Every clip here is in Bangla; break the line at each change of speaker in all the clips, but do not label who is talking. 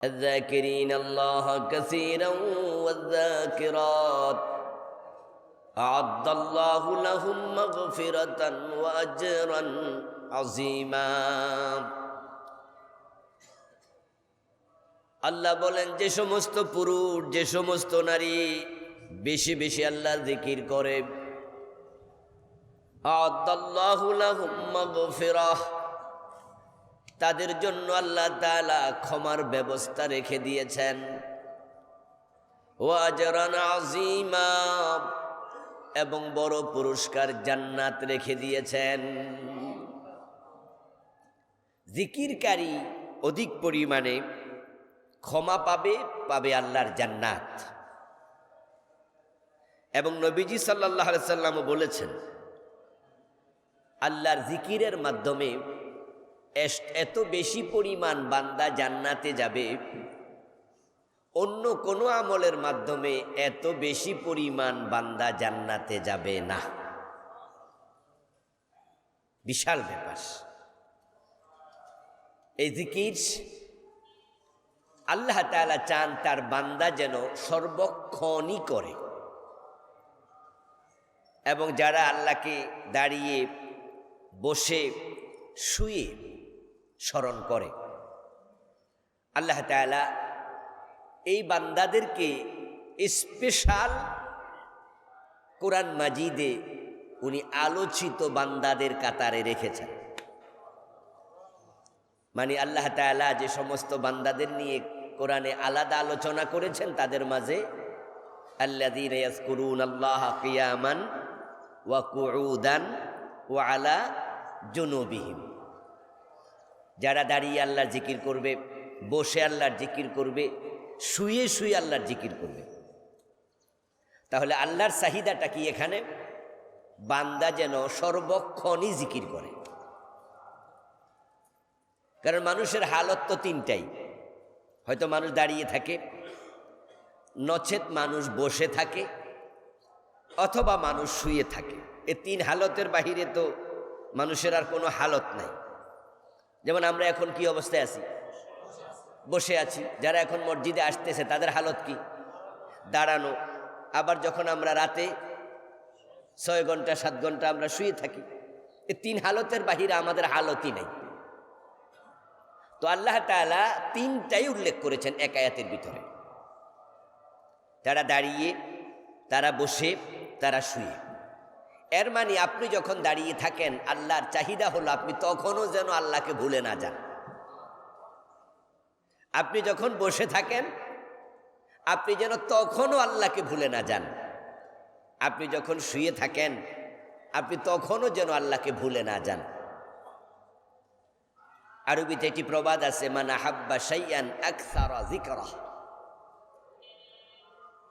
الذاكرين الله كثيرا والذاكرات أعد الله لهم مغفرة وأجرا عظيما। আল্লাহ বলেন, যে সমস্ত পুরুষ, যে সমস্ত নারী বেশি বেশি আল্লাহর জিকির করে, আ'আদাল্লাহু লাহুম মাগফিরাহ, তাদের জন্য আল্লাহ তাআলা ক্ষমার ব্যবস্থা রেখে দিয়েছেন, ওয়া আজরান আযীমা, এবং বড় পুরস্কার জান্নাত রেখে দিয়েছেন। জিকিরকারী অধিক পরিমাণে ক্ষমা পাবে, পাবে আল্লাহর জান্নাত। এবং নবীজি সাল্লাল্লাহু আলাইহি সাল্লাম বলেছেন, আল্লাহর জিকিরের মাধ্যমে এত বেশি পরিমাণ বান্দা জান্নাতে যাবে, অন্য কোনো আমলের মাধ্যমে এত বেশি পরিমাণ বান্দা জান্নাতে যাবে না। বিশাল ব্যাপার। এই জিকির আল্লাহ তাআলা চান তার বান্দা যেন সর্বক্ষণই করে। এবং যারা আল্লাহকে দাঁড়িয়ে, বসে, শুয়ে স্মরণ করে, আল্লাহ তাআলা এই বান্দাদেরকে স্পেশাল কোরআন মাজিদে উনি আলোচিত বান্দাদের কাতারে রেখেছেন। মানে আল্লাহ তাআলা যে সমস্ত বান্দাদের নিয়ে কোরআনে আলাদা আলোচনা করেছেন, তাদের মাঝে আল্লাযীনা ইয়াযকুরুনাল্লাহা কিয়ামান ওয়া কুউদান ওয়া আলা জুনুবিহিম, যারা দাঁড়িয়ে আল্লাহর জিকির করবে, বসে আল্লাহর জিকির করবে, শুয়ে শুয়ে আল্লাহর জিকির করবে। তাহলে আল্লাহর চাহিদাটা কি এখানে? বান্দা যেন সর্বক্ষণই জিকির করে। কারণ মানুষের হালত তো তিনটাই, হয়তো মানুষ দাঁড়িয়ে থাকে, নচেত মানুষ বসে থাকে, অথবা মানুষ শুয়ে থাকে। এই তিন হালতের বাহিরে তো মানুষের আর কোনো হালত নাই। যেমন আমরা এখন কি অবস্থায় আছি? বসে আছি। যারা এখন মসজিদে আসতেছে তাদের হালত কি? দাঁড়ানো। আবার যখন আমরা রাতে 6 ঘন্টা 7 ঘন্টা আমরা শুয়ে থাকি, এই তিন হালতের বাহিরে আমাদের হালতই নেই। তো আল্লাহ তাআলা তিনটাই উল্লেখ করেছেন এক আয়াতের ভিতরে। তারা দাঁড়িয়ে, তারা বসে, তারা শুয়ে। এর মানে আপনি যখন দাঁড়িয়ে থাকেন, আল্লাহর চাহিদা হলো আপনি তখনও যেন আল্লাহকে ভুলে না যান। আপনি যখন বসে থাকেন, আপনি যেন তখনও আল্লাহকে ভুলে না যান। আপনি যখন শুয়ে থাকেন, আপনি তখনও যেন আল্লাহকে ভুলে না যান। আরবিতে একটি প্রবাদ আছে, মান আহাব্বা শাইআন আকসারা যিকরাহ,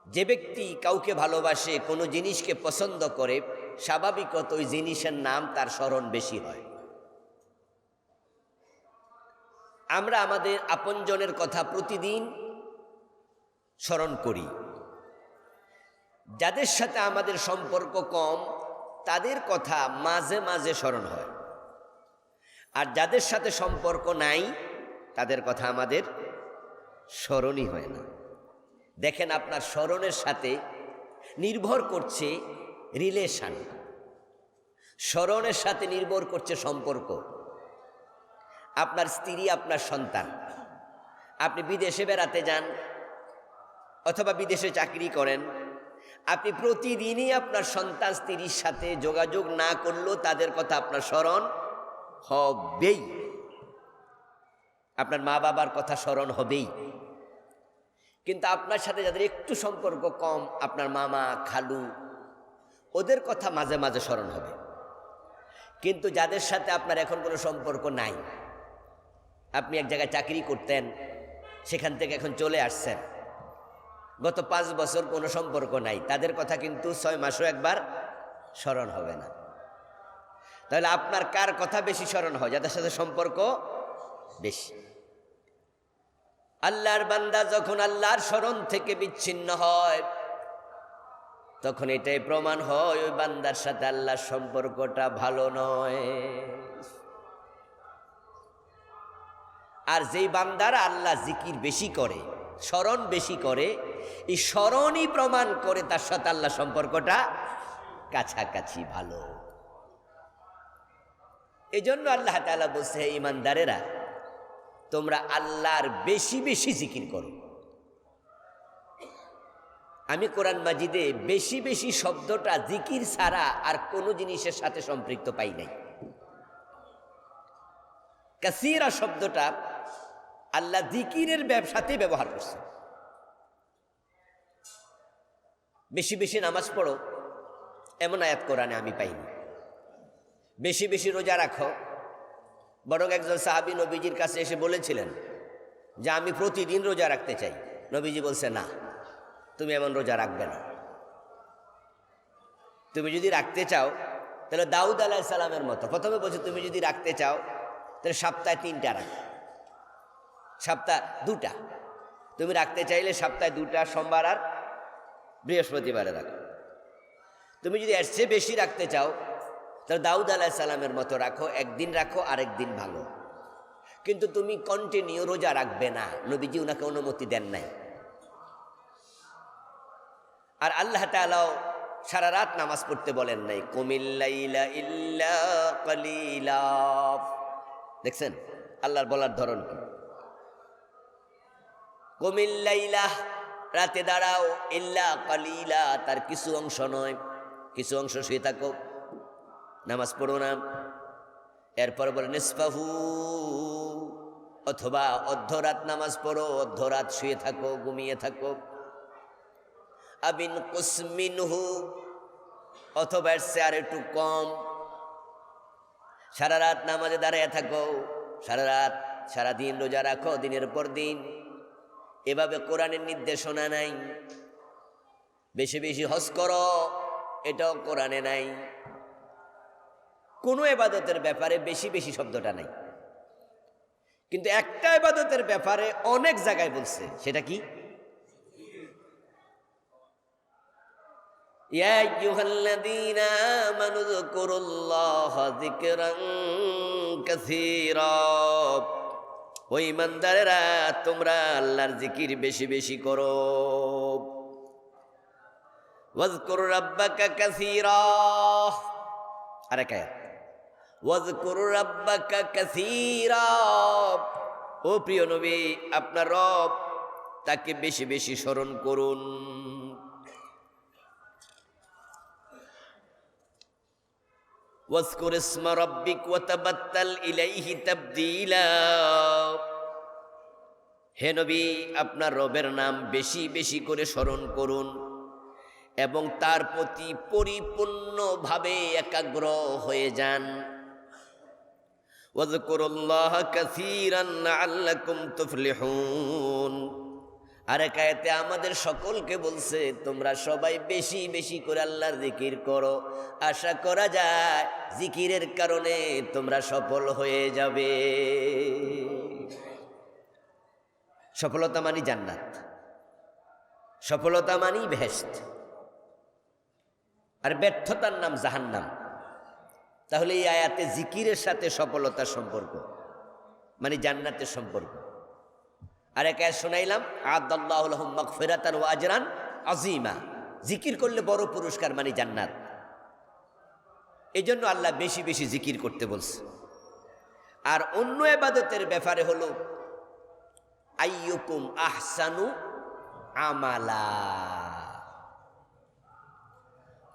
যে ব্যক্তি কাউকে ভালোবাসে, কোনো জিনিসকে পছন্দ করে, স্বাভাবিকত ওই জিনিসের নাম তার স্মরণ বেশি হয়। আমরা আমাদের আপনজনের কথা প্রতিদিন স্মরণ করি। যাদের সাথে আমাদের সম্পর্ক কম, তাদের কথা মাঝে মাঝে স্মরণ হয়। আর যাদের সাথে সম্পর্ক নাই, তাদের কথা আমাদের স্মরণই হয় না। দেখেন, আপনার স্মরণের সাথে নির্ভর করছে রিলেশন, স্মরণের সাথে নির্ভর করছে সম্পর্ক। আপনার স্ত্রী, আপনার সন্তান। আপনি বিদেশে বেড়াতে যান অথবা বিদেশে চাকরি করেন, আপনি প্রতিদিনই আপনার সন্তান, স্ত্রীর সাথে যোগাযোগ না করলেও তাদের কথা আপনার স্মরণ হবেই। আপনার মা বাবার কথা স্মরণ হবেই। কিন্তু আপনার সাথে যাদের একটু সম্পর্ক কম, আপনার মামা, খালু, ওদের কথা মাঝে মাঝে স্মরণ হবে। কিন্তু যাদের সাথে আপনার এখন কোনো সম্পর্ক নাই, আপনি এক জায়গায় চাকরি করতেন, সেখান থেকে এখন চলে আসছেন, গত 5 বছর কোনো সম্পর্ক নাই, তাদের কথা কিন্তু 6 মাসও একবার স্মরণ হবে না। তাহলে আপনার কার কথা বেশি স্মরণ হয়? যাদের সাথে সম্পর্ক বেশি। আল্লাহর বান্দা যখন আল্লাহর স্মরণ থেকে বিচ্ছিন্ন হয়, তখন এটাই প্রমাণ হয় ওই বান্দার সাথে আল্লাহর সম্পর্কটা ভালো নয়। আর যেই বান্দারা আল্লাহ জিকির বেশি করে, স্মরণ বেশি করে, এই স্মরণই প্রমাণ করে তার সাথে আল্লাহ সম্পর্কটা কাছাকাছি ভালো। এই জন্য আল্লাহ তাআলা বলছে, হে ঈমানদারেরা, তোমরা আল্লাহর বেশি বেশি জিকির করো। আমি কোরআন মাজিদে বেশি বেশি শব্দটা জিকির ছাড়া আর কোনো জিনিসের সাথে সম্পৃক্ত পাই নাই। কাসীরা শব্দটা আল্লাহ জিকিরের ব্যবসাতে ব্যবহার করছে। বেশি বেশি নামাজ পড়ো এমন আয়াত কোরআনে আমি পাইনি। বেশি বেশি রোজা রাখো, বরং একজন সাহাবী নবীজির কাছে এসে বলেছিলেন যে আমি প্রতিদিন রোজা রাখতে চাই। নবীজি বলছে, না, তুমি এমন রোজা রাখবে না। তুমি যদি রাখতে চাও তাহলে দাউদ আলাইহিস সালামের মতো, প্রথমে বলছে তুমি যদি রাখতে চাও তাহলে সপ্তাহে 3টা রাখো, সপ্তাহ 2টা। তুমি রাখতে চাইলে সপ্তাহে 2টা, সোমবার আর বৃহস্পতিবারে রাখো। তুমি যদি এর চেয়ে বেশি রাখতে চাও তাহলে দাউদ আলাইহিস সালামের মতো রাখো, একদিন রাখো আরেক দিন ভালো। কিন্তু তুমি কন্টিনিউ রোজা রাখবে না, নবীজি ওনাকে অনুমতি দেন নাই। আর আল্লাহ তাআলাও সারা রাত নামাজ পড়তে বলেন নাই, কুমিল লাইলা ইল্লা কালিলা। দেখছেন আল্লাহর বলার ধরন কি? কুমিল লাইলা, রাতে দাঁড়াও, ইল্লা কালিলা, তার কিছু অংশ নয়, কিছু অংশ শুয়ে থাকো, নামাজ পড়ো না। এরপর বলে নিসফাহু, অথবা অর্ধরাত নামাজ পড়ো, অর্ধরাত শুয়ে থাকো, ঘুমিয়ে থাকো। আবিন কুসমিনহু, অথবা এর চেয়ে আর একটু কম। সারা রাত নামাজে দাঁড়িয়ে থাকো, সারা রাত সারাদিন রোজা রাখো, দিনের পর দিন। এভাবে কোরআনের নির্দেশনা নাই। বেশি বেশি হজ করো, এটাও কোরআনে নাই। কোনো ইবাদতের ব্যাপারে বেশি বেশি শব্দটা নাই, কিন্তু একটা ইবাদতের ব্যাপারে অনেক জায়গায় বলছে, সেটা কি? ইয়া আইয়ুহাল্লাযীনা আমানু যকুরুল্লাহা যিকরান কাসীরা। ও ঈমানদারেরা, তোমরা আল্লাহর জিকির বেশি বেশি করো। ওয়াজকুর রাব্বাকা কাসীরা, আরেক আয়াত, ওয়াজকুর রাব্বাকা কাসীরা। ও প্রিয় নবী, আপনার রব তাকে বেশি বেশি স্মরণ করুন। ওয়াজকুর ইসমা রাব্বিক ওয়া তাবাত্তাল ইলাইহি তাবদীলা। হে নবী, আপনার রবের নাম বেশি বেশি করে স্মরণ করুন এবং তার প্রতি পরিপূর্ণভাবে একাগ্র হয়ে যান। ওয়াজকুরুল্লাহা কাসীরান লাআল্লাকুম তুফলিহুন। আরেক আয়াতে আমাদের সকলকে বলছে, তোমরা সবাই বেশি বেশি করে আল্লাহর জিকির করো, আশা করা যায় জিকিরের কারণে তোমরা সফল হয়ে যাবে। সফলতা মানি জান্নাত, সফলতা মানি বেহেশত, আর ব্যর্থতার নাম জাহান্নাম। তাহলে এই আয়াতে জিকিরের সাথে সফলতার সম্পর্ক, মানে জান্নাতের সম্পর্ক। আর এক আয়াত শোনাইলাম, আ'আদাল্লাহু লাহুম মাগফিরাতান ওয়া আজরান আযীমা। জিকির করলে বড় পুরস্কার, মানে জান্নাত। এই জন্য আল্লাহ বেশি বেশি জিকির করতে বলছে। আর অন্য ইবাদতের ব্যাপারে হলো আইয়ুকুম আহসানু আমালা।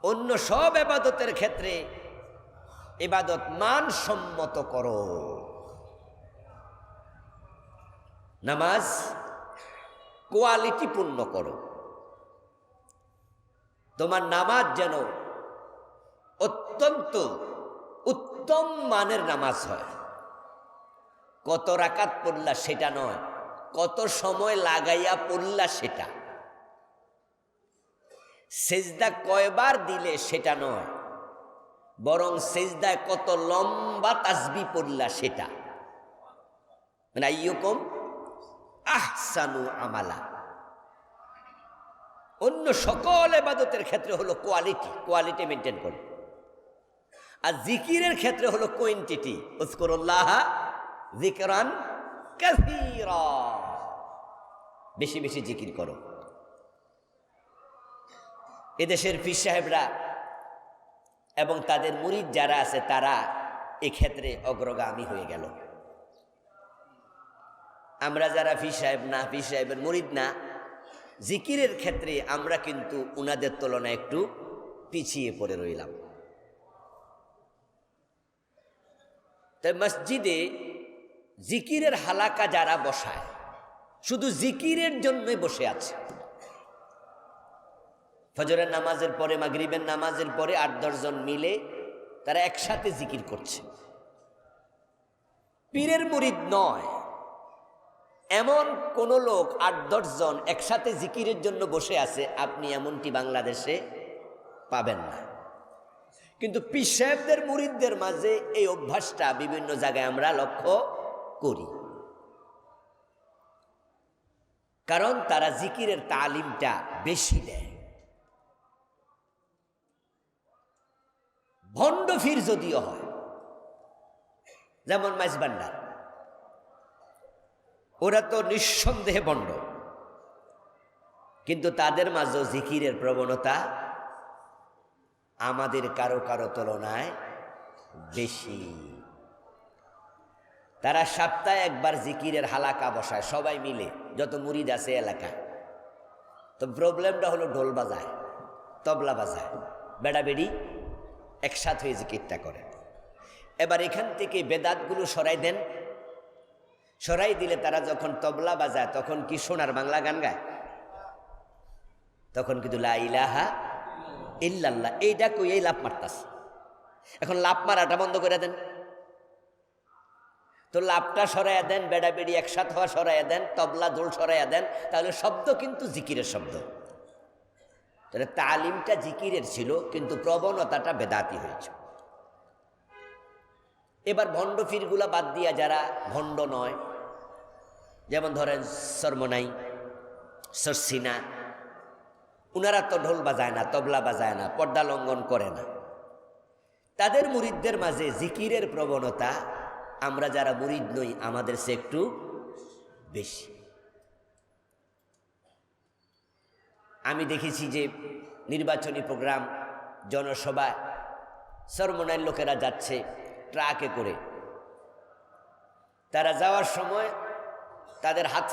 অন্য সব ইবাদতের ক্ষেত্রে ইবাদত মানসম্মত করো। নামাজ কোয়ালিটিপূর্ণ করো। তোমার নামাজ যেন অত্যন্ত উত্তম মানের নামাজ হয়। কত রাকাত পড়লা সেটা নয়, কত সময় লাগাইয়া পড়লা সেটা। সেজদা কয়বার দিলে সেটা নয়, বরং সেজদায় কত লম্বা তাসবিহ পড়লা সেটা। মানে আইয়ুকুম আহসানু আমালা। অন্য সকল ইবাদতের ক্ষেত্রে হলো কোয়ালিটি মেনটেন করো। আর জিকিরের ক্ষেত্রে হলো কোয়ান্টিটি। উযকুরুল্লাহা যিকরান কাসীরা, বেশি বেশি জিকির করো। এদেশের পীর সাহেবরা এবং তাদের মুরিদ যারা আছে তারা এক্ষেত্রে অগ্রগামী হয়ে গেল। আমরা যারা পীর সাহেব না, পীর সাহেবের মুরিদ না, জিকিরের ক্ষেত্রে আমরা কিন্তু উনাদের তুলনায় একটু পিছিয়ে পড়ে রইলাম। তাই মসজিদে জিকিরের হালাকা যারা বসায় শুধু জিকিরের জন্যই বসে আছে। ফজরের নামাজের পরে, মাগরিবের নামাজের পরে ৮-১০ জন মিলে তারা একসাথে জিকির করছে। পীরের মুরিদ নয় এমন কোন লোক ৮-১০ জন একসাথে জিকিরের জন্য বসে আছে, আপনি এমনটি বাংলাদেশে পাবেন না। কিন্তু পীর সাহেবদের মুরিদদের মাঝে এই অভ্যাসটা বিভিন্ন জায়গায় আমরা লক্ষ্য করি, কারণ তারা জিকিরের তালিমটা বেশি দেয়। ভণ্ড ফির যদিও হয়, যেমন মাইজবান্ডার, ওরা তো নিঃসন্দেহে ভণ্ড, কিন্তু তাদের মাঝেও জিকিরের প্রবণতা আমাদের কারো কারো তুলনায় বেশি। তারা সপ্তাহে একবার জিকিরের হালাকা বসায় সবাই মিলে, যত মুরিদ আছে এলাকায়। তো প্রবলেমটা হলো ঢোল বাজায়, তবলা বাজায়, বেড়াবেড়ি একসাথে হয়ে জিকিরটা করে। এবার এখান থেকে বেদাতগুলো সরাই দেন, সরাই দিলে তারা যখন তবলা বাজায় তখন কি সোনার বাংলা গান গায়? তখন কিন্তু লা ইলাহা ইল্লাল্লাহ এইটা কই এই লাভ মারতাছে। এখন লাভ মারাটা বন্ধ করে দেন, তো লাভটা সরাইয়া দেন, বেড়াবেড়ি একসাথে হওয়া সরাইয়া দেন, তবলা দোল সরাইয়া দেন, তাহলে শব্দ কিন্তু জিকিরের শব্দ। তাহলে তালিমটা জিকিরের ছিল, কিন্তু প্রবণতাটা বেদাতি হয়েছে। এবার ভণ্ড ফিরগুলা বাদ দিয়া যারা ভণ্ড নয়, যেমন ধরেন সরমনাই, সরসিনা, উনারা তো ঢোল বাজায় না, তবলা বাজায় না, পর্দা লঙ্ঘন করে না। তাদের মুরিদদের মাঝে জিকিরের প্রবণতা আমরা যারা মুরিদ নই আমাদের সে একটু বেশি। আমি দেখেছি যে নির্বাচনী প্রোগ্রাম, জনসভায় সরমনাইয়ের লোকেরা যাচ্ছে ট্রাকে করে। তারা যাওয়ার সময় তাদের হাত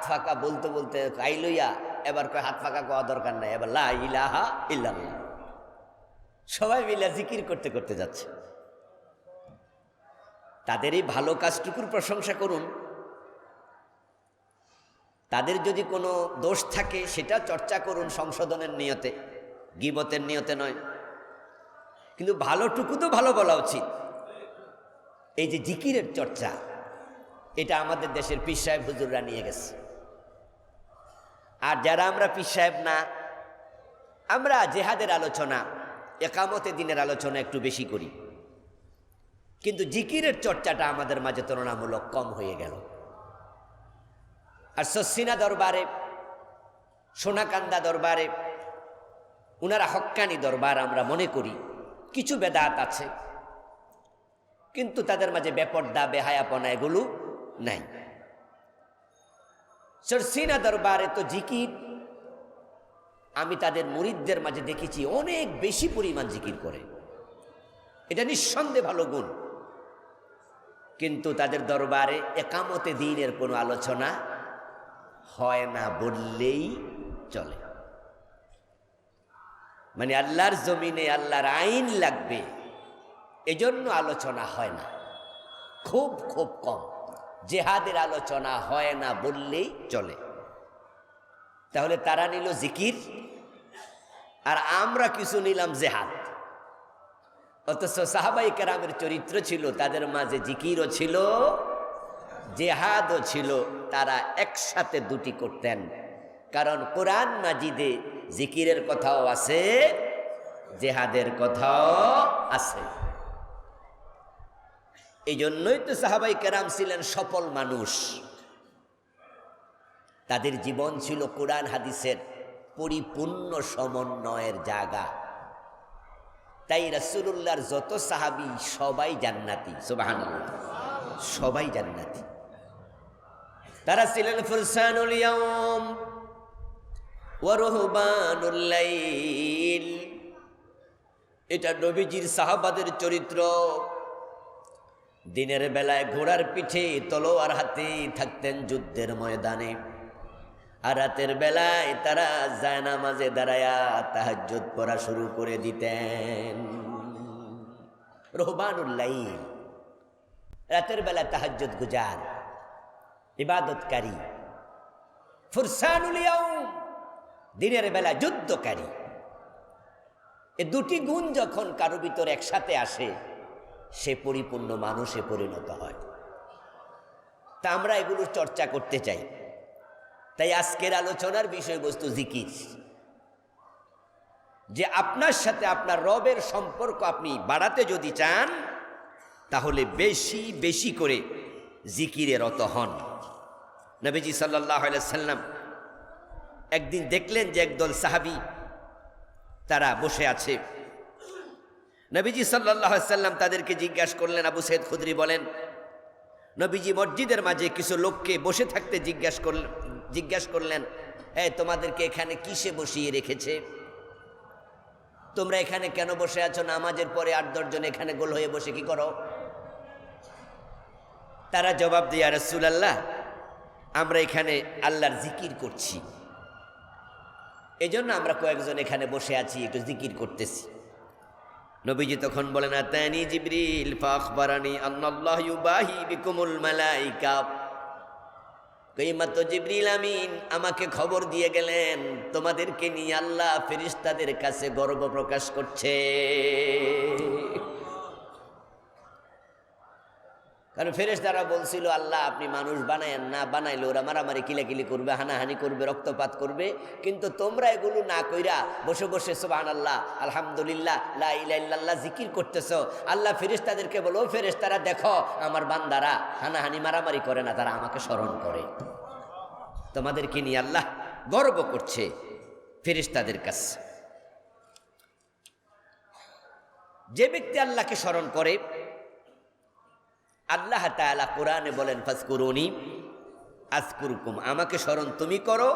ফাঁকা বলতে বলতে আইলইয়া, এবার কয় হাত ফাঁকা কোয়া দরকার নাই, এবার লা ইলাহা ইল্লাল্লাহ, সবাই মিলে জিকির করতে করতে যাচ্ছে। তাদের এই ভালো কাজটুকুর প্রশংসা করুন। তাদের যদি কোনো দোষ থাকে সেটা চর্চা করুন সংশোধনের নিয়তে, গীবতের নিয়তে নয়। কিন্তু ভালোটুকু তো ভালো বলা উচিত। এই যে জিকিরের চর্চা, এটা আমাদের দেশের পীর সাহেব হুজুররা নিয়ে গেছে। আর যারা আমরা পীর সাহেব না, আমরা জেহাদের আলোচনা, একামতে দিনের আলোচনা একটু বেশি করি, কিন্তু জিকিরের চর্চাটা আমাদের মাঝে তুলনামূলক কম হয়ে গেল। আর সসিনা দরবারে, সোনাকান্দা দরবারে, উনারা হক্কানি দরবার আমরা মনে করি, কিছু বেদাত আছে, কিন্তু তাদের মাঝে বেপর্দা বেহায়াপনা এগুলো নাই। সরসিনা দরবারে তো জিকির, আমি তাদের মুরিদদের মাঝে দেখেছি অনেক বেশি পরিমাণ জিকির করে, এটা নিঃসন্দেহে ভালো গুণ। কিন্তু তাদের দরবারে একামতে দ্বীনের কোনো আলোচনা হয় না বললেই চলে। মানে আল্লাহর জমিনে আল্লাহর আইন লাগবে, এজন্য আলোচনা হয় না, খুব খুব কম। জেহাদের আলোচনা হয় না বললেই চলে। তাহলে তারা নিল জিকির আর আমরা কিছু নিলাম জেহাদ। অথচ সাহাবাই কেরামের চরিত্র ছিল, তাদের মাঝে জিকিরও ছিল, জেহাদও ছিল, তারা একসাথে দুটি করতেন। কারণ কোরআন মাজিদে জিকিরের কথাও আছে, জেহাদের কথাও আছে। এই জন্যই তো সাহাবাই কেরাম ছিলেন সফল মানুষ। তাদের জীবন ছিল কোরআন হাদিসের পরিপূর্ণ সমন্বয়ের জায়গা। তাই রাসূলুল্লাহর যত সাহাবী সবাই জান্নাতি, সুবহানাল্লাহ, সবাই জান্নাতি। তারা ছিলেন ফুরসানুল ইয়াউম ওয়া রুহবানুল লাইল। এটা নবীজির সাহাবাদের চরিত্র। দিনের বেলায় ঘোড়ার পিঠে তলোয়ার হাতে থাকতেন যুদ্ধের ময়দানে, আর রাতের বেলায় তারা জায়নামাজে দাঁড়ায়া তাহাজ্জুদ পড়া শুরু করে দিতেন। রুহবানুল লাইল, রাতের বেলা তাহাজ্জুদ গুজার, ইবাদতকারী। ফুরসানুল ইয়াউম, দিনের বেলা যুদ্ধকারী। এ দুটি গুণ যখন কারো ভিতর একসাথে আসে, সে পরিপূর্ণ মানুষে পরিণত হয়। তা আমরা এগুলোর চর্চা করতে চাই। তাই আজকের আলোচনার বিষয়বস্তু জিকির, যে আপনার সাথে আপনার রবের সম্পর্ক আপনি বাড়াতে যদি চান, তাহলে বেশি বেশি করে জিকিরে রত হন। নবীজি সাল্লাল্লাহু আলাইহি সাল্লাম একদিন দেখলেন যে একদল সাহাবী তারা বসে আছে। নবীজি সাল্লাল্লাহু আলাইহি সাল্লাম তাদেরকে জিজ্ঞাসা করলেন, আবু সাঈদ খুদরি বলেন, নবীজি মসজিদের মাঝে কিছু লোককে বসে থাকতে জিজ্ঞাসা করলেন, তোমাদেরকে এখানে কিসে বসিয়ে রেখেছে? তোমরা এখানে কেন বসে আছো? নামাজের পরে 8-10 জন এখানে গোল হয়ে বসে কি করো? তারা জবাব দিয়ে, ইয়া রাসূলুল্লাহ, আমরা এখানে আল্লাহর জিকির করছি, এজন্য আমরা কয়েকজন এখানে বসে আছি, একটু জিকির করতেছি। নবীজি তখন বলেন, আতানি জিবরিল ফাখবারানি আন্নাল্লাহ ইউবাহি বিকুমুল মালাইকা। কইমাত্র জিবরিল আমিন আমাকে খবর দিয়ে গেলেন, তোমাদেরকে নিয়ে আল্লাহ ফেরেশতাদের কাছে গর্ব প্রকাশ করছে। কারণ ফেরেশতারা বলছিল, আল্লাহ আপনি মানুষ বানায়েন না, বানাইলে ওরা মারামারি কিলাকিলি করবে, হানাহানি করবে, রক্তপাত করবে। কিন্তু তোমরা এগুলো না কইরা বসে বসে সুবহানাল্লাহ, আলহামদুলিল্লাহ, লা ইলাহা ইল্লাল্লাহ জিকির করতেছো। আল্লাহ ফেরেশতাদেরকে বলো, ফেরেশতারা দেখো আমার বান্দারা হানাহানি মারামারি করে না, তারা আমাকে স্মরণ করে। তোমাদেরকে নিয়ে আল্লাহ গর্ব করছে ফেরেশতাদের কাছে। যে ব্যক্তি আল্লাহকে স্মরণ করে, আল্লাহ তাআলা কোরআনে বলেন, ফাজকুরুনি আযকুরকুম, আমাকে স্মরণ তুমি করো,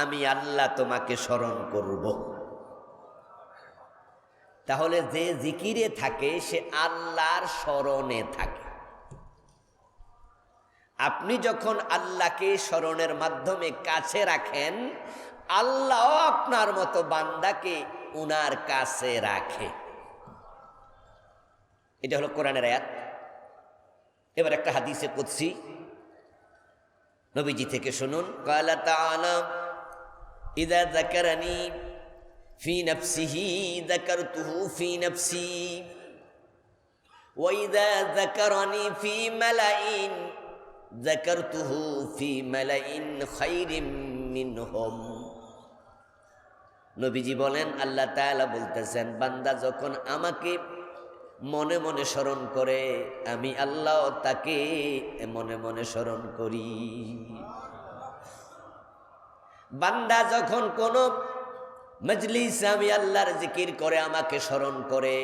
আমি আল্লাহ তোমাকে স্মরণ করব। তাহলে যে জিকিরে থাকে সে আল্লাহর স্মরণে থাকে। আপনি যখন আল্লাহকে স্মরণের মাধ্যমে কাছে রাখেন, আল্লাহ আপনার মতো বান্দাকে উনার কাছে রাখে। এটা হলো কোরআনের আয়াত। এবার একটা হাদিসে কুদসি নবীজি থেকে শুনুন। ক্বালা তাআলা, ইযা যাকারানি ফি নাফসিহি যাকারতুহু ফি নাফসি ওয়া ইযা যাকারানি ফি মালাইন যাকারতুহু ফি মালাইন খায়রিম মিনহুম। নবীজি বলেন, আল্লাহ তাআলা বলতেছেন, বান্দা যখন আমাকে মনে মনে স্মরণ করে, আমি আল্লাহ তাকে মনে মনে স্মরণ করি। বান্দা যখন কোন মজলিসে আমি আল্লাহর জিকির করে আমাকে স্মরণ করে,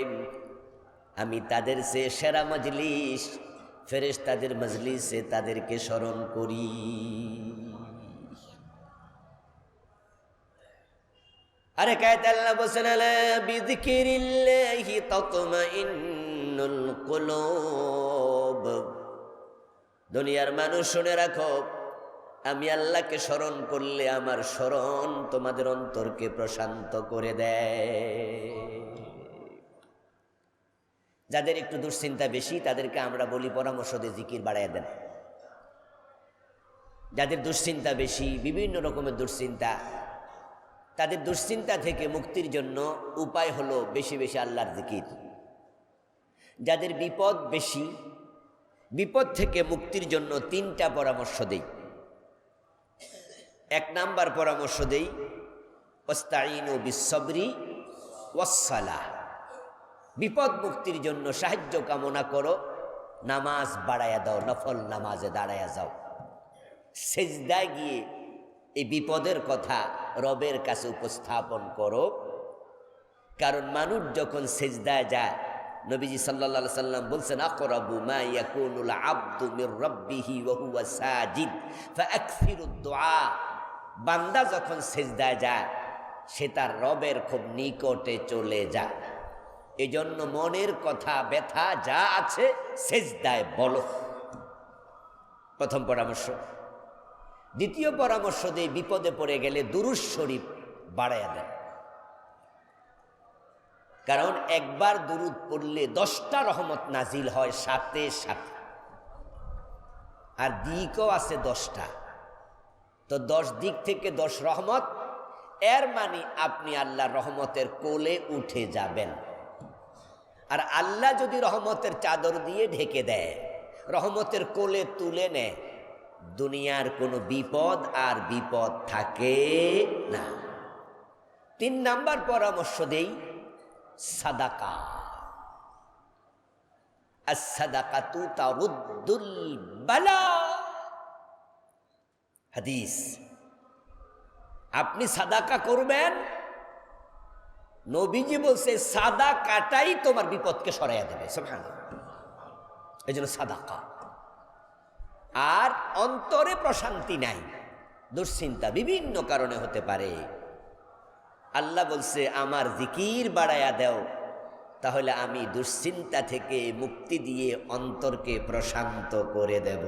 আমি তাদের সে সেরা মজলিস ফেরেশতাদের মজলিসে তাদেরকে স্মরণ করি। আরে কায়ত আল্লাহ বলেন, আলা বিযিকিরিল্লাহি তাতমাইন্নুল কুলুব। দুনিয়ার মানুষ শুনে রাখো, আমি আল্লাহকে স্মরণ করলে আমার স্মরণ তোমাদের অন্তরকে প্রশান্ত করে দেয়। যাদের একটু দুশ্চিন্তা বেশি তাদেরকে আমরা বলি পরামর্শ দিয়ে জিকির বাড়াইয়া দেন। যাদের দুশ্চিন্তা বেশি, বিভিন্ন রকমের দুশ্চিন্তা, তাদের দুশ্চিন্তা থেকে মুক্তির জন্য উপায় হলো বেশি বেশি আল্লাহর জিকির। যাদের বিপদ বেশি, বিপদ থেকে মুক্তির জন্য 3টা পরামর্শ দেই। 1 নাম্বার পরামর্শ দেই, ওয়াস্তাঈনু বিস-সাবরি ওয়াস-সালাহ। বিপদ মুক্তির জন্য সাহায্য কামনা করো, নামাজ বাড়াইয়া দাও, নফল নামাজে দাঁড়াইয়া যাও, সেজদায় গিয়ে এই বিপদের কথা রবের কাছে উপস্থাপন করো। কারণ মানুষ যখন সেজদায় যায়, নবীজি সাল্লাল্লাহু আলাইহি সাল্লাম বলছেন, আকরাবু মা ইয়াকুনুল আবদু মির রাব্বিহি ওয়া হুয়া সাজিদ ফাআকসিরুদ দুআ। বান্দা যখন সিজদায় যায় সে তার রবের খুব নিকটে চলে যায়। এজন্য মনের কথা ব্যথা যা আছে সিজদায় বলো, প্রথম পরামর্শ। দ্বিতীয় পরামর্শ দিয়ে বিপদে পড়ে গেলে দুরূদ শরীফ বাড়াইয়া দেন, কারণ একবার দুরূদ পড়লে 10টা রহমত নাজিল হয় সাথে সাথে, আর দিকও আছে 10টা, তো 10 দিক থেকে 10 রহমত। এর মানে আপনি আল্লাহর রহমতের কোলে উঠে যাবেন। আর আল্লাহ যদি রহমতের চাদর দিয়ে ঢেকে দেয়, রহমতের কোলে তুলে নেয়, দুনিয়ার কোনো বিপদ আর বিপদ থাকে না। 3 নাম্বার পরামর্শ দেই, সাদাকা। আস-সাদাকাতু তারুদ্দুল বালা। হাদিস, আপনি সাদাকা করবেন, নবীজি বলছে সাদাকাটাই তোমার বিপদকে সরাইয়া দেবে। সুবহানাল্লাহ। এই জন্য সাদাকা। আর অন্তরে প্রশান্তি নাই, দুশ্চিন্তা বিভিন্ন কারণে হতে পারে। আল্লাহ বলছে আমার জিকির বাড়ায়া দাও, তাহলে আমি দুশ্চিন্তা থেকে মুক্তি দিয়ে অন্তরকে প্রশান্ত করে দেব।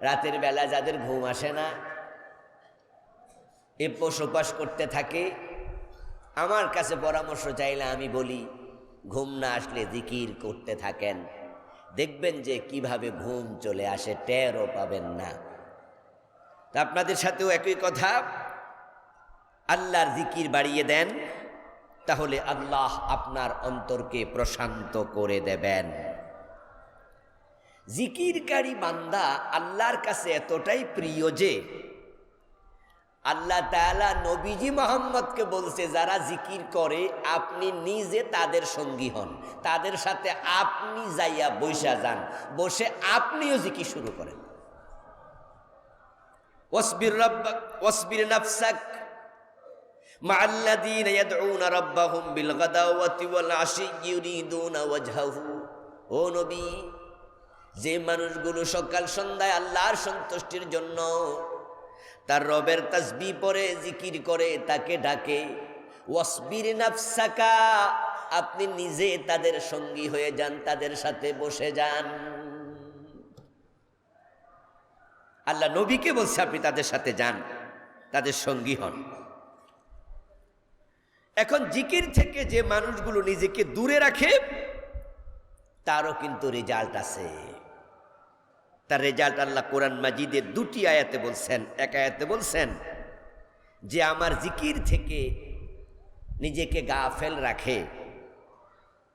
রাতের বেলা যাদের ঘুম আসে না, এপাশ ওপাশ করতে থাকে, আমার কাছে পরামর্শ চাইলে আমি বলি ঘুম না আসলে জিকির করতে থাকেন, দেখবেন যে কিভাবে ঘুম চলে আসে, টেরও পাবেন না। তা আপনাদের সাথেও একই কথা, আল্লাহর জিকির বাড়িয়ে দেন, তাহলে আল্লাহ আপনার অন্তরকে প্রশান্ত করে দেবেন। জিকিরকারী বান্দা আল্লাহর কাছে এতটাই প্রিয় যে আল্লাহ তাআলা নবীজি মুহাম্মদকে বলছে, যারা জিকির করে আপনি নিজে তাদের সঙ্গী হন, তাদের সাথে আপনি যাইয়া বসা যান, বসে আপনিও জিকির শুরু করেন। ওয়াসবির নাফসাক মা'আল্লাযীনা ইয়াদউনা রাব্বাহুম বিল গাদাওয়াতি ওয়াল আশি ইউরিদুনা ওয়াজহাহু। ও নবী, যে মানুষগুলো সকাল সন্ধ্যায় আল্লাহর সন্তুষ্টির জন্য তার রবের তাসবিহ পড়ে জিকির করে, তাকে ডাকে, ওয়াসবির নাফসাকা, আপনি নিজে তাদের সঙ্গী হয়ে যান, তাদের সাথে বসে যান। আল্লাহ নবীকে বলছে আপনি তাদের সাথে যান, তাদের সঙ্গী হন। এখন জিকির থেকে যে মানুষগুলো নিজেকে দূরে রাখে তারও কিন্তু রেজাল্ট আছে। তার রেজাল্ট আল্লাহ কোরআন মাজিদের 2টি আয়াতে বলছেন। এক আয়াতে বলছেন যে আমার জিকির থেকে নিজেকে গাফেল রাখে,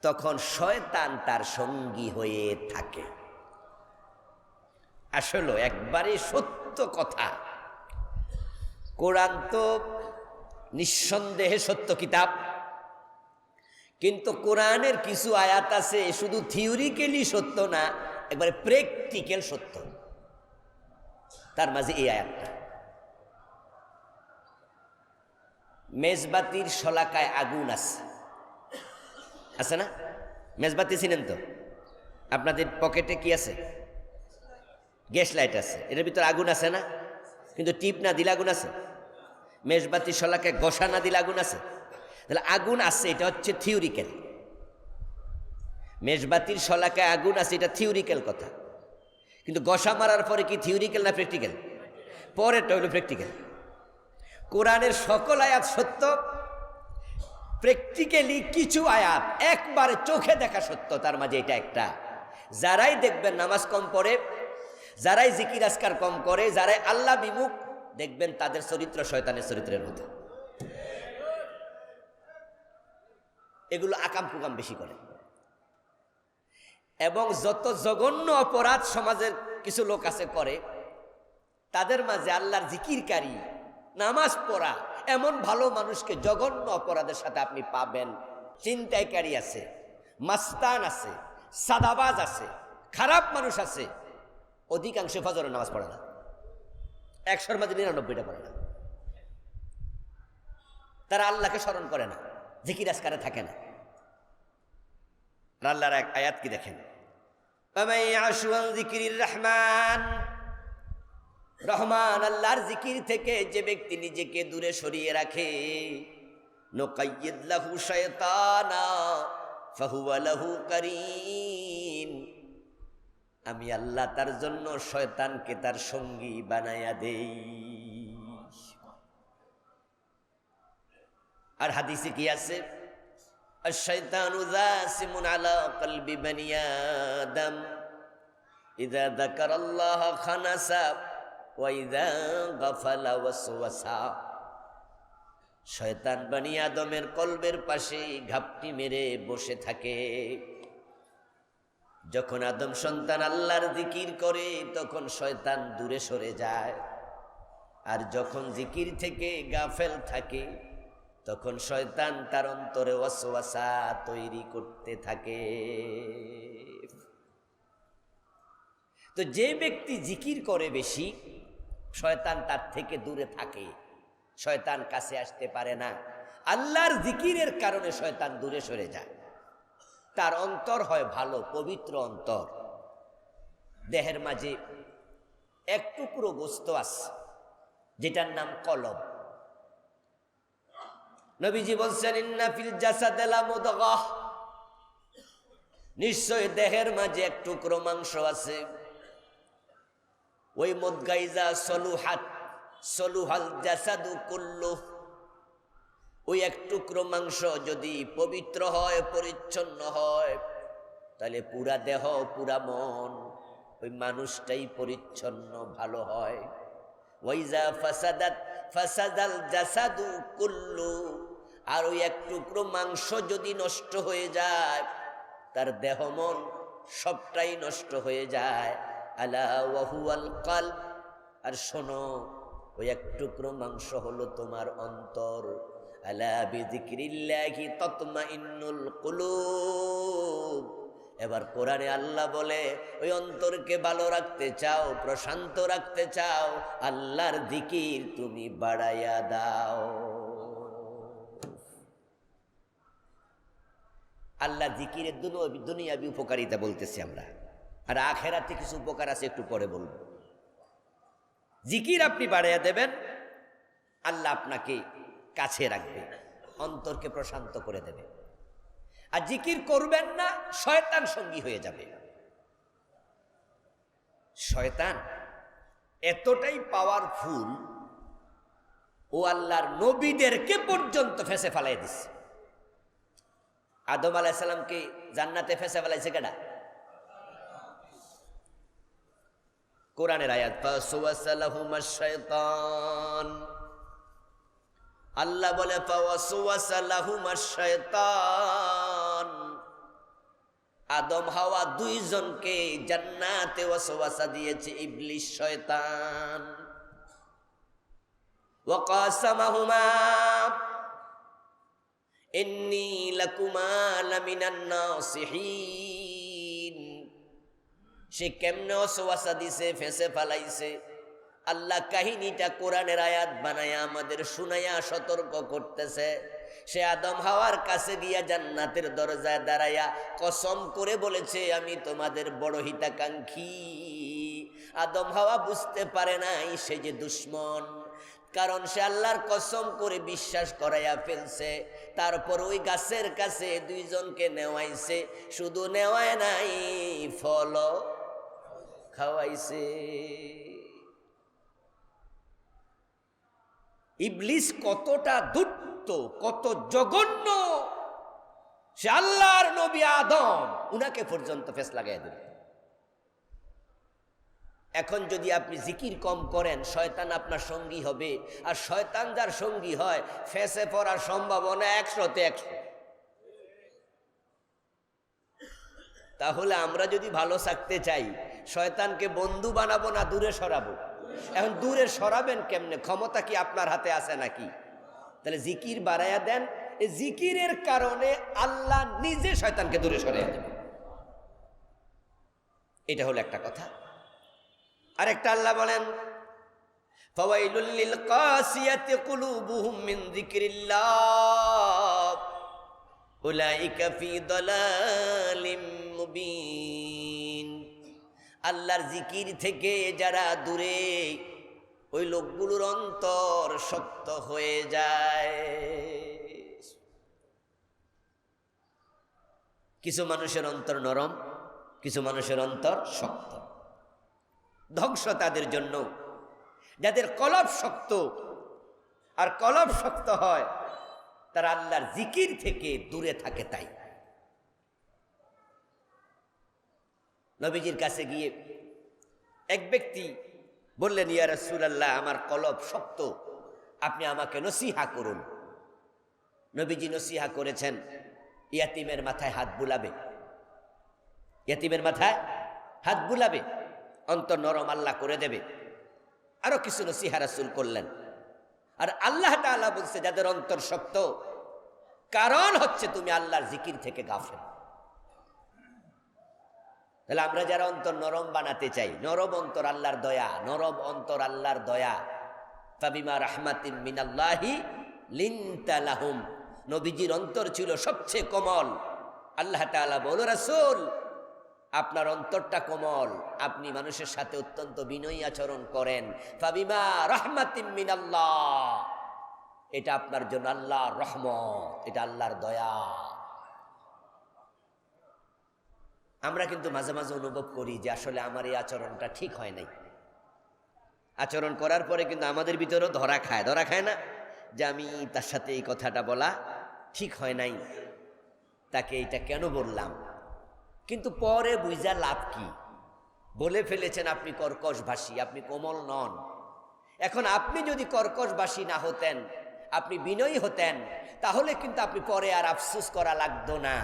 তখন শয়তান তার সঙ্গী হয়ে থাকে। আসলে একবারে সত্য কথা, কোরআন তো নিঃসন্দেহে সত্য কিতাব, কিন্তু কোরআনের কিছু আয়াত আছে শুধু থিওরিক্যালি সত্য না, একবারে প্র্যাকটিক্যাল সত্য। তার মাঝে এই আয়াতটা, মেজবাতির শলাকায় আগুন আছে না? মেজবাতি চিনেন তো? আপনাদের পকেটে কি আছে? গ্যাস লাইট আছে, এটার ভিতরে আগুন আছে না? কিন্তু টিপ না দিলে আগুন আছে। মেজবাতির শলাকায় ঘষা না দিলে আগুন আছে। তাহলে আগুন আছে, এটা হচ্ছে থিওরিক্যাল। মেজবাতির শলাকায় আগুন আছে, এটা থিওরিক্যাল কথা। কিন্তু ঘষা মারার পরে কি থিওরিক্যাল না প্র্যাকটিক্যাল? পরেরটা হলো প্র্যাকটিক্যাল। কোরআনের সকল আয়াত সত্য, প্র্যাকটিক্যালি কিছু আয়াত একবারে চোখে দেখা সত্য, তার মাঝে এটা একটা। যারাই দেখবেন নামাজ কম পড়ে, যারাই জিকির আজকার কম করে, যারাই আল্লাহ বিমুখ, দেখবেন তাদের চরিত্র শয়তানের চরিত্রের মতো। এগুলো আকাম কুকাম বেশি করে, এবং যত জঘন্য অপরাধ সমাজের কিছু লোক আছে করে, তাদের মাঝে আল্লাহর জিকিরকারী, নামাজ পড়া এমন ভালো মানুষকে জঘন্য অপরাধের সাথে আপনি পাবেন। চিন্তাইকারী আছে, মাস্তান আছে, সাদাবাজ আছে, খারাপ মানুষ আছে, অধিকাংশ ফজরের নামাজ পড়ে না, 100-র মাঝে 99টা পড়ে না। তারা আল্লাহকে স্মরণ করে না, জিকির আজকারে থাকে না। আল্লাহর এক আয়াত কি দেখেন, রহমান রহমান আল্লাহর জিকির থেকে যে ব্যক্তি নিজেকে দূরে সরিয়ে রাখে, নুকাইয়িদ লাহু শায়তানা ফাহুয়া লাহু কারীন, আমি আল্লাহ তার জন্য শয়তানকে তার সঙ্গী বানায়া দেই। আর হাদিসে কি আছে, আশ-শায়তানু যাসিমুন আলা কলবি বানি আদম ইযা যাকারাল্লাহা খানাসা ওয়া ইযা গাফালা ওয়াসওয়াসা। শয়তান বানি আদমের কলবের পাশে ঘাপটি মেরে বসে থাকে। যখন আদম সন্তান আল্লাহর জিকির করে তখন শয়তান দূরে সরে যায়, আর যখন জিকির থেকে গাফেল থাকে তখন শয়তান তার অন্তরে ওয়াসওয়াসা তৈরি করতে থাকে। তো যে ব্যক্তি জিকির করে বেশি, শয়তান তার থেকে দূরে থাকে, শয়তান কাছে আসতে পারে না। আল্লাহর জিকিরের কারণে শয়তান দূরে সরে যায়। তার অন্তর হয় ভালো, পবিত্র অন্তর। দেহের মাঝে এক টুকরো গোস্ত আছে যেটার নাম কলব। নবীজি বলছেন, ইন্না ফিল জাসাদি লামুদগাহ, নিশ্চয় দেহের মাঝে এক টুকরো মাংস আছে। ওই মুদগাইজা সলুহাত সলুহাল জাসাদু কুল্লু, ওই এক টুকরো মাংস যদি পবিত্র হয়, পরিচ্ছন্ন হয়, তাহলে পুরা দেহ পুরা মন ওই মানুষটাই পরিচ্ছন্ন ভালো হয়। ওয়াইজা ফাসাদাত ফাসাদাল জাসাদু কুল্লু, আর ওই এক টুকরো মাংস যদি নষ্ট হয়ে যায়, তার দেহ মন সবটাই নষ্ট হয়ে যায়। আলা ওয়া হুয়াল কলব, আর শোনো ওই এক টুকরো মাংস হলো তোমার অন্তর। আলা বিযিকরিল্লাহি তাতমাইন্নুল কুলুব। এবার কোরআনে আল্লাহ বলে, ওই অন্তরকে ভালো রাখতে চাও, প্রশান্ত রাখতে চাও, আল্লাহর জিকির তুমি বাড়াইয়া দাও। আল্লাহ জিকিরের দুনিয়াবি উপকারিতা বলতেছি আমরা, আর আখেরাতে কিছু উপকার আছে, একটু পরে বলবো। জিকির আপনি বাড়াইয়া দেবেন, আল্লাহ আপনাকে কাছে রাখবে, অন্তরকে প্রশান্ত করে দেবে। আর জিকির করবেন না, শয়তান সঙ্গী হয়ে যাবে। শয়তান এতটাই পাওয়ারফুল, ও আল্লাহর নবীদেরকে পর্যন্ত ফেসে ফেলাই দিচ্ছে। আদম আলাইহিস সালামকে জান্নাতে ফেসে ফেলাইছে কেডা? কোরআনের আয়াত, ফাওয়াসওয়াসা লাহুমাশ শায়তান, আল্লাহ বলে ফাওয়াসওয়াসা লাহুমাশ শায়তান, আদম হাওয়া দুইজনকে জান্নাতে ওয়াসওয়াসা দিয়েছে ইবলিস শয়তান। ওয়া কাসামাহুমা ইন্নী লাকুমা লামিনান নাসিহিন। সে কেমনে ওয়াসওয়াসা দিছে, ফেসে ফেলাইছে, আল্লাহ কাহিনীটা কোরআনের আয়াত বানায়া আমাদের শুনাইয়া সতর্ক করতেছে। সে আদম হাওয়ার কাছে গিয়া জান্নাতের দরজায় দাঁড়াইয়া কসম করে বলেছে, আমি তোমাদের বড় হিতাকাঙ্ক্ষী। আদম হাওয়া বুঝতে পারে নাই সে যে দুশ্মন, কারণ সে আল্লাহর কসম করে বিশ্বাস করাইয়া ফেলছে। তারপর ওই গাছের কাছে দুইজনকে নেওয়াইছে, শুধু নেওয়ায় নাই, ফল খাওয়াইছে। ইবলিস কতটা ধূর্ত, কত জঘন্য, সে আল্লাহর নবী আদম, উনাকে পর্যন্ত ফেস লাগাই দিল। এখন যদি আপনি জিকির কম করেন, শয়তান আপনার সঙ্গী হবে, আর শয়তান যার সঙ্গী হয়, ফেসে পড়ার সম্ভাবনা 100-তে 100। তাহলে আমরা যদি ভালো থাকতে চাই, শয়তানকে বন্ধু বানাবো না দূরে সরাবো? এখন দূরে সরাবেন কেমনে? ক্ষমতা কি আপনার হাতে আছে নাকি? তাহলে জিকির বাড়াইয়া দেন, এই জিকিরের কারণে আল্লাহ নিজে শয়তানকে দূরে সরাইয়া দেবে। এটা হলো একটা কথা। আরেকটা আল্লাহ বলেন, ফাওয়াইলুল লিল কাসিয়াতি কুলুবুহুম মিন যিকরিল্লাহ উলাইকা ফি দালালিম মুবিন। আল্লাহর জিকির থেকে যারা দূরে, ওই লোকগুলোর অন্তর শক্ত হয়ে যায়। কিছু মানুষের অন্তর নরম, কিছু মানুষের অন্তর শক্ত। ধ্বংস তাদের জন্য যাদের কলব শক্ত। আর কলব শক্ত হয় তারা আল্লাহর জিকির থেকে দূরে থাকে। তাই নবীজির কাছে গিয়ে এক ব্যক্তি বললেন, ইয়া রাসূলুল্লাহ, আমার কলব শক্ত, আপনি আমাকে নসিহা করুন। নবীজি নসিহা করেছেন, ইয়াতিমের মাথায় হাত বুলাবে, ইয়াতিমের মাথায় হাত বুলাবে, অন্তর নরম আল্লাহ করে দেবে। আরো কিছু নসিহা রাসূল করলেন। আর আল্লাহ তাআলা বলছে, যাদের অন্তর শক্ত, কারণ হচ্ছে তুমি আল্লাহর জিকির থেকে গাফেল। তাহলে আমরা যারা অন্তর নরম বানাতে চাই, নরম অন্তর আল্লাহর দয়া, নরম অন্তর আল্লাহর দয়া। ফাবিমা রাহমাতিন মিনাল্লাহি লিনতা লাহুম। নবীজির অন্তর ছিল সবচেয়ে কোমল। আল্লাহ তাআলা বলে, রাসূল, আপনার অন্তরটা কোমল, আপনি মানুষের সাথে অত্যন্ত বিনয়ী আচরণ করেন। ফাবিমা রাহমাতিন মিনাল্লাহ, এটা আপনার জন্য আল্লাহর রহমত, এটা আল্লাহর দয়া। আমরা কিন্তু মাঝে মাঝে অনুভব করি যে আসলে আমার এই আচরণটা ঠিক হয় নাই। আচরণ করার পরে কিন্তু আমাদের ভিতরেও ধরা খায় না, যে আমি তার সাথে এই কথাটা বলা ঠিক হয় নাই, তাকে এইটা কেন বললাম। কিন্তু পরে বুঝা লাভ কি? বলে ফেলেছেন আপনি কর্কশভাষী, আপনি কোমল নন। এখন আপনি যদি কর্কশভাষী না হতেন, আপনি বিনয়ী হতেন, তাহলে কিন্তু আপনি পরে আর আফসোস করা লাগতো না।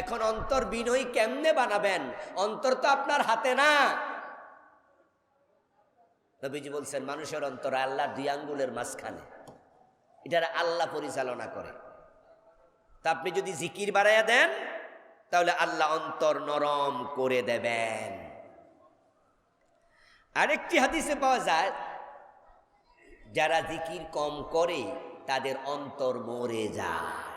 এখন অন্তর বিনয়ী কেমনে বানাবেন? অন্তর তো আপনার হাতে না। নবীজি বলছেন, মানুষের অন্তর আল্লাহর 2 আঙ্গুলের মাঝখানে, এটা আল্লাহ পরিচালনা করে। তা আপনি যদি জিকির বাড়াইয়া দেন, তাহলে আল্লাহ অন্তর নরম করে দেবেন। আরেকটি হাদিসে পাওয়া যায়, যারা জিকির কম করে তাদের অন্তর মরে যায়।